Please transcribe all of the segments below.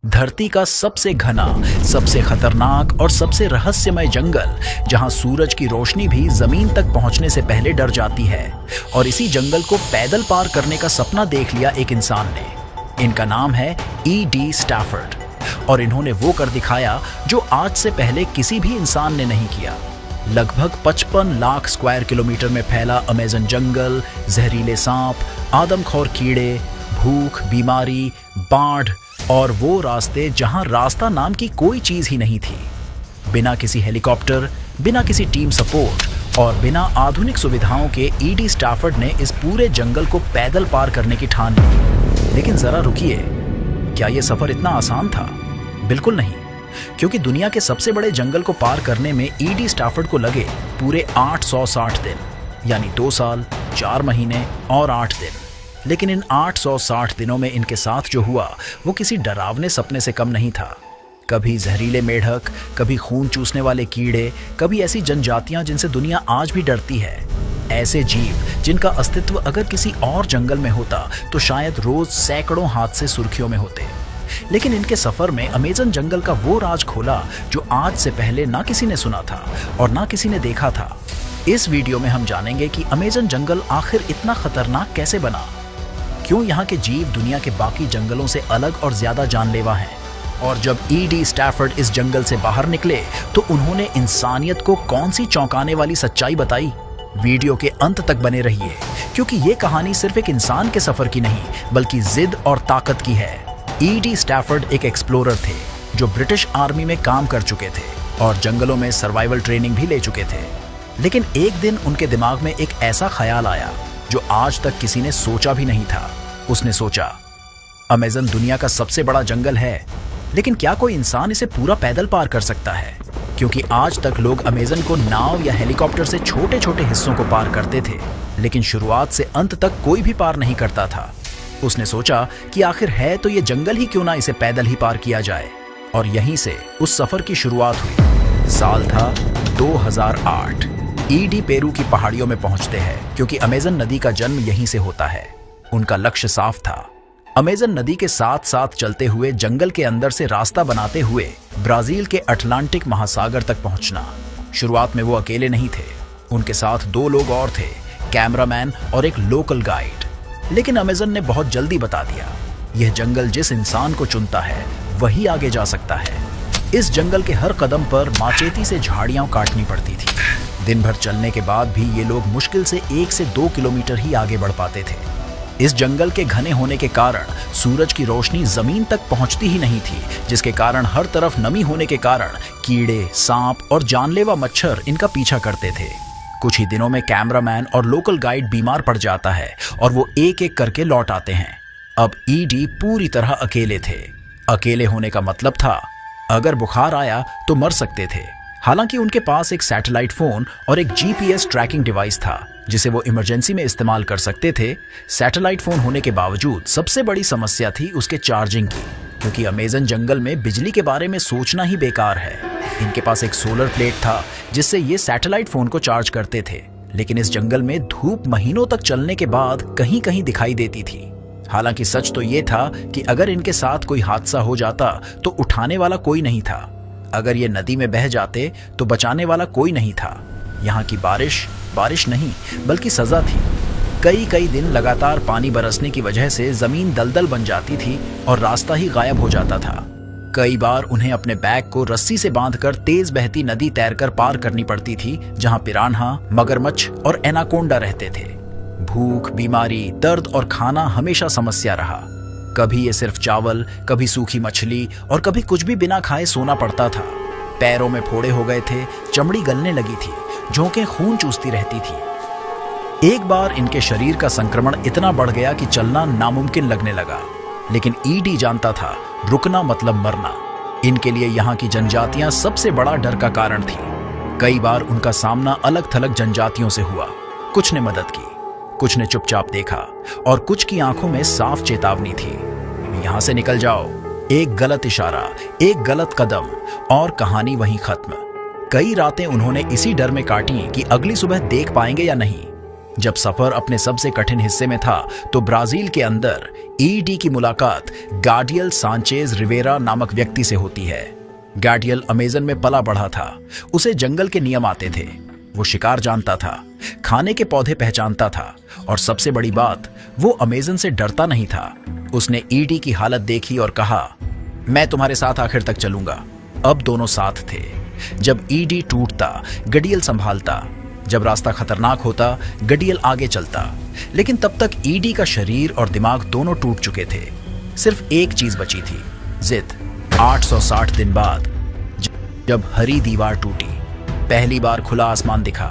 धरती का सबसे घना, सबसे खतरनाक और सबसे रहस्यमय जंगल, जहां सूरज की रोशनी भी जमीन तक पहुंचने से पहले डर जाती है। और इसी जंगल को पैदल पार करने का सपना देख लिया एक इंसान ने। इनका नाम है E.D. स्टैफर्ड और इन्होंने वो कर दिखाया जो आज से पहले किसी भी इंसान ने नहीं किया। लगभग 55 लाख स्क्वायर किलोमीटर में फैला अमेज़न जंगल, जहरीले सांप, आदमखोर कीड़े, भूख, बीमारी, बाढ़ और वो रास्ते जहां रास्ता नाम की कोई चीज ही नहीं थी। बिना किसी हेलीकॉप्टर, बिना किसी टीम सपोर्ट और बिना आधुनिक सुविधाओं के E.D. स्टैफर्ड ने इस पूरे जंगल को पैदल पार करने की ठान ली। लेकिन जरा रुकिए, क्या यह सफर इतना आसान था? बिल्कुल नहीं, क्योंकि दुनिया के सबसे बड़े जंगल को पार करने में E.D. स्टैफर्ड को लगे पूरे 860 दिन, यानी 2 साल, 4 महीने और 8 दिन। लेकिन इन 860 दिनों में इनके साथ जो हुआ वो किसी डरावने सपने से कम नहीं था। कभी जहरीले मेढक, कभी खून चूसने वाले कीड़े, कभी ऐसी जनजातियां जिनसे दुनिया आज भी डरती है। ऐसे जीव जिनका अस्तित्व अगर किसी और जंगल में होता तो शायद रोज सैकड़ों हादसे सुर्खियों में होते। लेकिन इनके सफर में अमेज़न जंगल का वो राज खोला जो आज से पहले ना किसी ने सुना था और ना किसी ने देखा था। इस वीडियो में हम जानेंगे कि अमेज़न जंगल आखिर इतना खतरनाक कैसे बना, क्यों यहाँ के जीव दुनिया के बाकी जंगलों से अलग और ज्यादा जानलेवा हैं, और जब E.D. स्टैफर्ड इस जंगल से बाहर निकले तो उन्होंने इंसानियत को कौन सी चौंकाने वाली सच्चाई बताई। वीडियो के अंत तक बने रहिए, क्योंकि ये कहानी सिर्फ एक इंसान के सफर की नहीं बल्कि जिद और ताकत की है। E.D. स्टैफर्ड एक एक्सप्लोरर थे जो ब्रिटिश आर्मी में काम कर चुके थे और जंगलों में सर्वाइवल ट्रेनिंग भी ले चुके थे। लेकिन एक दिन उनके दिमाग में एक ऐसा ख्याल आया जो आज तक किसी ने सोचा भी नहीं था। उसने सोचा, अमेज़न दुनिया का सबसे बड़ा जंगल है, लेकिन क्या कोई इंसान इसे पूरा पैदल पार कर सकता है? क्योंकि आज तक लोग अमेज़न को नाव या हेलीकॉप्टर से छोटे छोटे हिस्सों को पार करते थे, लेकिन शुरुआत से अंत तक कोई भी पार नहीं करता था। उसने सोचा कि आखिर है तो ये जंगल ही क्यों ना इसे पैदल ही पार किया जाए। और यहीं से उस सफर की शुरुआत हुई। साल था 2008। E.D. पेरू की पहाड़ियों में पहुंचते हैं क्योंकि अमेज़न नदी का जन्म यहीं से होता है। उनका लक्ष्य साफ था, अमेज़न नदी के साथ साथ चलते हुए जंगल के अंदर से रास्ता बनाते हुए ब्राजील के अटलांटिक महासागर तक पहुंचना। शुरुआत में वो अकेले नहीं थे, उनके साथ 2 लोग और थे, कैमरामैन और एक लोकल गाइड। लेकिन अमेज़न ने बहुत जल्दी बता दिया, यह जंगल जिस इंसान को चुनता है वही आगे जा सकता है। इस जंगल के हर कदम पर माचेती से झाड़ियां काटनी पड़ती थी। दिन भर चलने के बाद भी ये लोग मुश्किल से 1 से 2 किलोमीटर ही आगे बढ़ पाते थे। इस जंगल के घने होने के कारण सूरज की रोशनी जमीन तक पहुंचती ही नहीं थी, जिसके कारण हर तरफ नमी होने के कारण कीड़े, सांप और जानलेवा मच्छर इनका पीछा करते थे। कुछ ही दिनों में कैमरामैन और लोकल गाइड बीमार पड़ जाता है और वो एक एक करके लौट आते हैं। अब E.D. पूरी तरह अकेले थे। अकेले होने का मतलब था अगर बुखार आया तो मर सकते थे। हालांकि उनके पास एक सैटेलाइट फोन और एक GPS ट्रैकिंग डिवाइस था जिसे वो इमरजेंसी में इस्तेमाल कर सकते थे। सैटेलाइट फोन होने के बावजूद सबसे बड़ी समस्या थी उसके चार्जिंग की, क्योंकि अमेज़न जंगल में बिजली के बारे में सोचना ही बेकार है। इनके पास एक सोलर प्लेट था जिससे ये सैटेलाइट फोन को चार्ज करते थे, लेकिन इस जंगल में धूप महीनों तक चलने के बाद कहीं कहीं दिखाई देती थी। हालांकि सच तो ये था कि अगर इनके साथ कोई हादसा हो जाता तो उठाने वाला कोई नहीं था। अगर ये नदी में बह जाते तो बचाने वाला कोई नहीं था। यहाँ की बारिश नहीं बल्कि सजा थी। कई दिन लगातार पानी बरसने की वजह से जमीन दलदल बन जाती थी और रास्ता ही गायब हो जाता था। कई बार उन्हें अपने बैग को रस्सी से बांधकर तेज बहती नदी तैरकर पार करनी पड़ती थी, जहाँ पिरान्हा, मगरमच्छ और एनाकोंडा रहते थे। भूख, बीमारी, दर्द और खाना हमेशा समस्या रहा। कभी ये सिर्फ चावल, कभी सूखी मछली और कभी कुछ भी बिना खाए सोना पड़ता था। पैरों में फोड़े हो गए थे, चमड़ी गलने लगी थी, झोंकें खून चूसती रहती थी। एक बार इनके शरीर का संक्रमण इतना बढ़ गया कि चलना नामुमकिन लगने लगा। लेकिन E.D. जानता था, रुकना मतलब मरना। इनके लिए यहाँ की जनजातियां सबसे बड़ा डर का कारण थी। कई बार उनका सामना अलग थलग जनजातियों से हुआ। कुछ ने मदद की, कुछ ने चुपचाप देखा और कुछ की आंखों में साफ चेतावनी थी, यहां से निकल जाओ। एक गलत इशारा, एक गलत कदम और कहानी वहीं खत्म। कई रातें उन्होंने इसी डर में काटी कि अगली सुबह देख पाएंगे या नहीं। जब सफर अपने सबसे कठिन हिस्से में था तो ब्राजील के अंदर ईडी की मुलाकात गाडियल सांचेज रिवेरा नामक व्यक्ति से होती है। गाडियल अमेजन में पला बढ़ा था। उसे जंगल के नियम आते थे। वो शिकार जानता था, खाने के पौधे पहचानता था और सबसे बड़ी बात, वो अमेजन से डरता नहीं था। उसने ईडी की हालत देखी और कहा, मैं तुम्हारे साथ आखिर तक चलूंगा। अब दोनों साथ थे। जब ईडी टूटता, गडियल संभालता। जब रास्ता खतरनाक होता, गडियल आगे चलता। लेकिन तब तक ईडी का शरीर और दिमाग दोनों टूट चुके थे। सिर्फ एक चीज बची थी, जिद। 860 दिन बाद जब हरी दीवार टूटी, पहली बार खुला आसमान दिखा,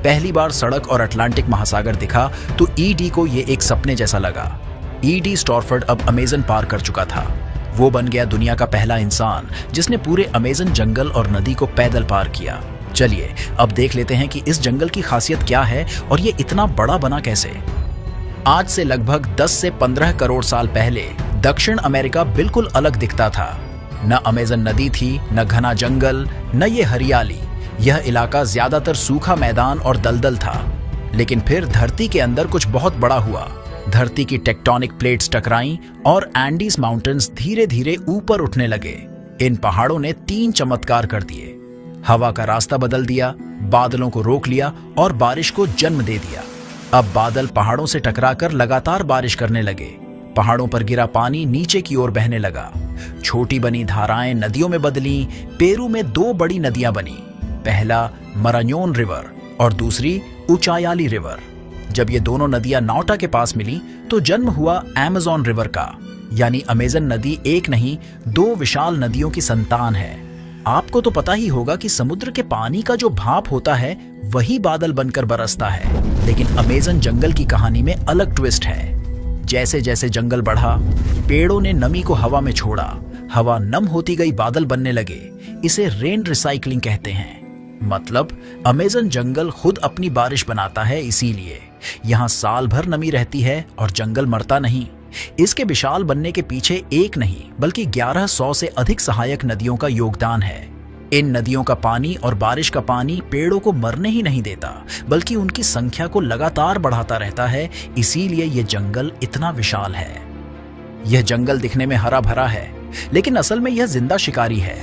पहली बार सड़क और अटलांटिक महासागर दिखा, तो ईडी को ये एक सपने जैसा लगा। ईडी स्टॉर्फर्ड अब अमेजन पार कर चुका था। वो बन गया दुनिया का पहला इंसान जिसने पूरे अमेजन जंगल और नदी को पैदल पार किया। चलिए अब देख लेते हैं कि इस जंगल की खासियत क्या है और ये इतना बड़ा बना कैसे। आज से लगभग 10 से 15 करोड़ साल पहले दक्षिण अमेरिका बिल्कुल अलग दिखता था। न अमेजन नदी थी, न घना जंगल, न ये हरियाली। यह इलाका ज्यादातर सूखा मैदान और दलदल था। लेकिन फिर धरती के अंदर कुछ बहुत बड़ा हुआ। धरती की टेक्टोनिक प्लेट्स टकराईं और एंडीज माउंटेन्स धीरे धीरे ऊपर उठने लगे। इन पहाड़ों ने 3 चमत्कार कर दिए। हवा का रास्ता बदल दिया, बादलों को रोक लिया और बारिश को जन्म दे दिया। अब बादल पहाड़ों से टकराकर लगातार बारिश करने लगे। पहाड़ों पर गिरा पानी नीचे की ओर बहने लगा। छोटी बनी धाराएं नदियों में बदली। पेरू में 2 बड़ी नदियां बनी, पहला मरान्योन रिवर और दूसरी उचायाली रिवर। जब ये दोनों नदियां नौटा के पास मिली तो जन्म हुआ अमेज़न रिवर का। यानी अमेजन नदी एक नहीं, 2 विशाल नदियों की संतान है। आपको तो पता ही होगा कि समुद्र के पानी का जो भाप होता है वही बादल बनकर बरसता है। लेकिन अमेजन जंगल की कहानी में अलग ट्विस्ट है। जैसे जैसे जंगल बढ़ा, पेड़ों ने नमी को हवा में छोड़ा। हवा नम होती गई, बादल बनने लगे। इसे रेन रिसाइकलिंग कहते हैं। मतलब अमेजन जंगल खुद अपनी बारिश बनाता है। इसीलिए यहाँ साल भर नमी रहती है और जंगल मरता नहीं। इसके विशाल बनने के पीछे एक नहीं बल्कि 1100 से अधिक सहायक नदियों का योगदान है। इन नदियों का पानी और बारिश का पानी पेड़ों को मरने ही नहीं देता बल्कि उनकी संख्या को लगातार बढ़ाता रहता है। इसीलिए यह जंगल इतना विशाल है। यह जंगल दिखने में हरा भरा है, लेकिन असल में यह जिंदा शिकारी है।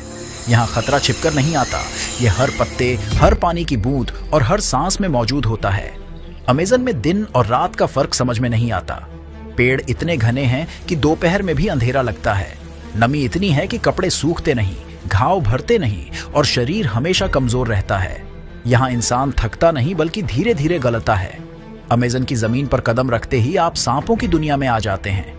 यहाँ खतरा छिपकर नहीं आता। यह हर पत्ते, हर पानी की बूंद और हर सांस में मौजूद होता है। अमेजन में दिन और रात का फर्क समझ में नहीं आता। पेड़ इतने घने हैं कि दोपहर में भी अंधेरा लगता है। नमी इतनी है कि कपड़े सूखते नहीं, घाव भरते नहीं और शरीर हमेशा कमजोर रहता है। यहाँ इंसान थकता नहीं बल्कि धीरे धीरे गलता है। अमेजन की जमीन पर कदम रखते ही आप सांपों की दुनिया में आ जाते हैं।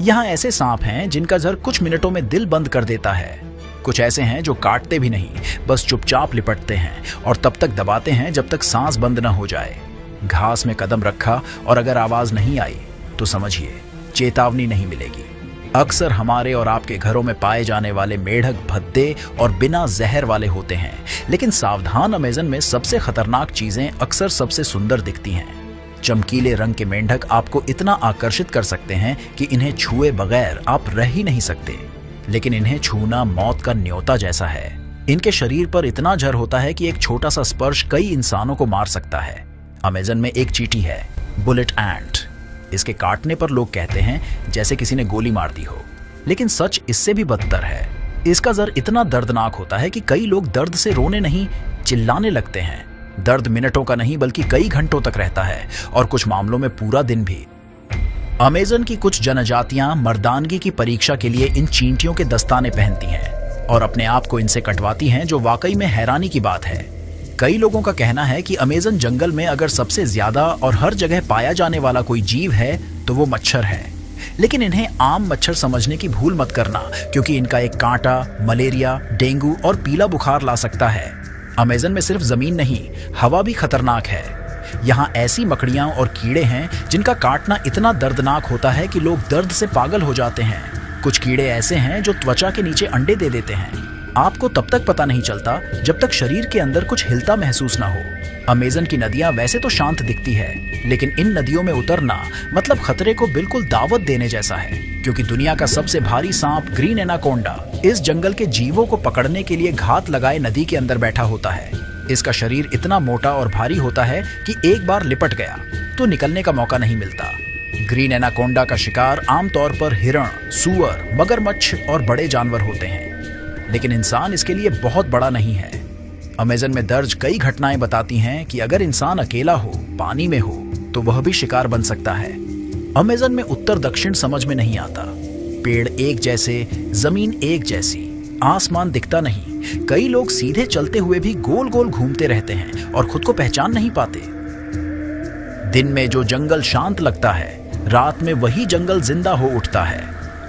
यहाँ ऐसे सांप हैं जिनका जहर कुछ मिनटों में दिल बंद कर देता है। कुछ ऐसे हैं जो काटते भी नहीं, बस चुपचाप लिपटते हैं और तब तक दबाते हैं जब तक सांस बंद न हो जाए। घास में कदम रखा और अगर आवाज नहीं आई तो समझिए चेतावनी नहीं मिलेगी। अक्सर हमारे और आपके घरों में पाए जाने वाले मेढक भद्दे और बिना जहर वाले होते हैं, लेकिन सावधान अमेजन में सबसे खतरनाक चीजें अक्सर सबसे सुंदर दिखती हैं। चमकीले रंग के मेंढक आपको इतना आकर्षित कर सकते हैं कि इन्हें छुए बगैर आप रह ही नहीं सकते, लेकिन इन्हें छूना मौत का न्योता जैसा है। इनके शरीर पर इतना जहर होता है कि एक छोटा सा स्पर्श कई इंसानों को मार सकता है। अमेजन में एक चींटी है, बुलेट एंट। इसके काटने पर लोग कहते हैं जैसे किसी ने गोली मार दी हो, लेकिन सच इससे भी बदतर है। इसका जहर इतना दर्दनाक होता है कि कई लोग दर्द से रोने नहीं, चिल्लाने लगते हैं। दर्द मिनटों का नहीं बल्कि कई घंटों तक रहता है और कुछ मामलों में पूरा दिन भी। अमेजन की कुछ जनजातियां मर्दानगी की परीक्षा के लिए इन चींटियों के दस्ताने पहनती हैं और अपने आप को इनसे कटवाती हैं, जो वाकई में हैरानी की बात है। कई लोगों का कहना है कि अमेजन जंगल में अगर सबसे ज्यादा और हर जगह पाया जाने वाला कोई जीव है तो वो मच्छर है। लेकिन इन्हें आम मच्छर समझने की भूल मत करना, क्योंकि इनका एक कांटा मलेरिया, डेंगू और पीला बुखार ला सकता है। अमेजन में सिर्फ जमीन नहीं, हवा भी खतरनाक है। यहाँ ऐसी मकड़ियाँ और कीड़े हैं जिनका काटना इतना दर्दनाक होता है कि लोग दर्द से पागल हो जाते हैं। कुछ कीड़े ऐसे हैं जो त्वचा के नीचे अंडे दे देते हैं। आपको तब तक पता नहीं चलता जब तक शरीर के अंदर कुछ हिलता महसूस ना हो। अमेजन की नदियां वैसे तो शांत दिखती है, लेकिन इन नदियों में उतरना मतलब खतरे को बिल्कुल दावत देने जैसा है, क्योंकि दुनिया का सबसे भारी सांप ग्रीन एनाकोंडा इस जंगल के जीवों को पकड़ने के लिए घात लगाए नदी के अंदर बैठा होता है। इसका शरीर इतना मोटा और भारी होता है कि एक बार लिपट गया तो निकलने का मौका नहीं मिलता। ग्रीन एनाकोंडा का शिकार आमतौर पर हिरण, सूअर, मगरमच्छ और बड़े जानवर होते हैं, लेकिन इंसान इसके लिए बहुत बड़ा नहीं है। अमेज़न में दर्ज कई घटनाएं बताती हैं कि अगर इंसान अकेला हो, पानी में हो, तो वह भी शिकार बन सकता है। अमेज़न में उत्तर दक्षिण समझ में नहीं आता। पेड़ एक जैसे, जमीन एक जैसी, आसमान दिखता नहीं। कई लोग सीधे चलते हुए भी गोल गोल घूमते रहते हैं और खुद को पहचान नहीं पाते। दिन में जो जंगल शांत लगता है, रात में वही जंगल जिंदा हो उठता है।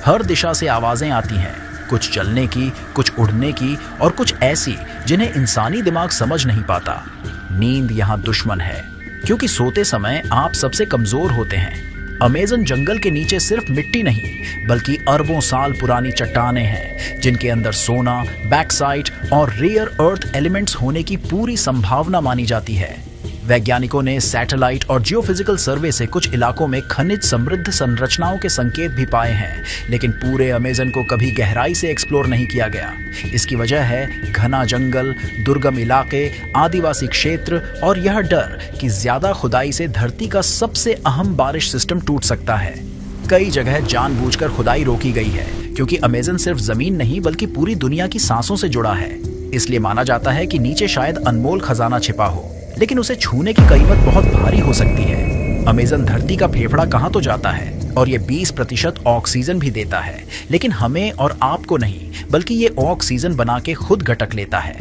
हर दिशा से आवाजें आती हैं, कुछ चलने की, कुछ उड़ने की और कुछ ऐसी जिन्हें इंसानी दिमाग समझ नहीं पाता। नींद यहाँ दुश्मन है, क्योंकि सोते समय आप सबसे कमजोर होते हैं। अमेज़न जंगल के नीचे सिर्फ मिट्टी नहीं, बल्कि अरबों साल पुरानी चट्टानें हैं, जिनके अंदर सोना, बैक्साइट और रेयर अर्थ एलिमेंट्स होने की पूरी संभावना मानी जाती है। वैज्ञानिकों ने सैटेलाइट और जियोफिजिकल सर्वे से कुछ इलाकों में खनिज समृद्ध संरचनाओं के संकेत भी पाए हैं, लेकिन पूरे अमेज़न को कभी गहराई से एक्सप्लोर नहीं किया गया। इसकी वजह है घना जंगल, दुर्गम इलाके, आदिवासी क्षेत्र और यह डर कि ज्यादा खुदाई से धरती का सबसे अहम बारिश सिस्टम टूट सकता है। कई जगह जानबूझकर खुदाई रोकी गई है, क्योंकि अमेज़न सिर्फ जमीन नहीं बल्कि पूरी दुनिया की सांसों से जुड़ा है। इसलिए माना जाता है कि नीचे शायद अनमोल खजाना छिपा हो, लेकिन उसे छूने की कीमत बहुत भारी हो सकती है। अमेज़न धरती का फेफड़ा कहाँ तो जाता है और ये 20% ऑक्सीजन भी देता है, लेकिन हमें और आपको नहीं, बल्कि ये ऑक्सीजन बना के खुद घटक लेता है।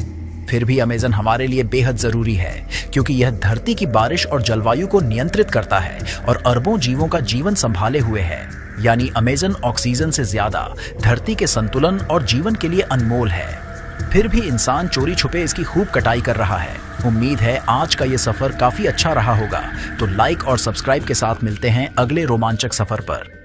फिर भी अमेज़न हमारे लिए बेहद जरूरी है, क्योंकि यह धरती की बारिश और जलवायु को नियंत्रित करता है और अरबों जीवों का जीवन संभाले हुए है। यानी अमेज़न ऑक्सीजन से ज्यादा धरती के संतुलन और जीवन के लिए अनमोल है। फिर भी इंसान चोरी छुपे इसकी खूब कटाई कर रहा है। उम्मीद है आज का ये सफर काफी अच्छा रहा होगा। तो लाइक और सब्सक्राइब के साथ मिलते हैं अगले रोमांचक सफर पर।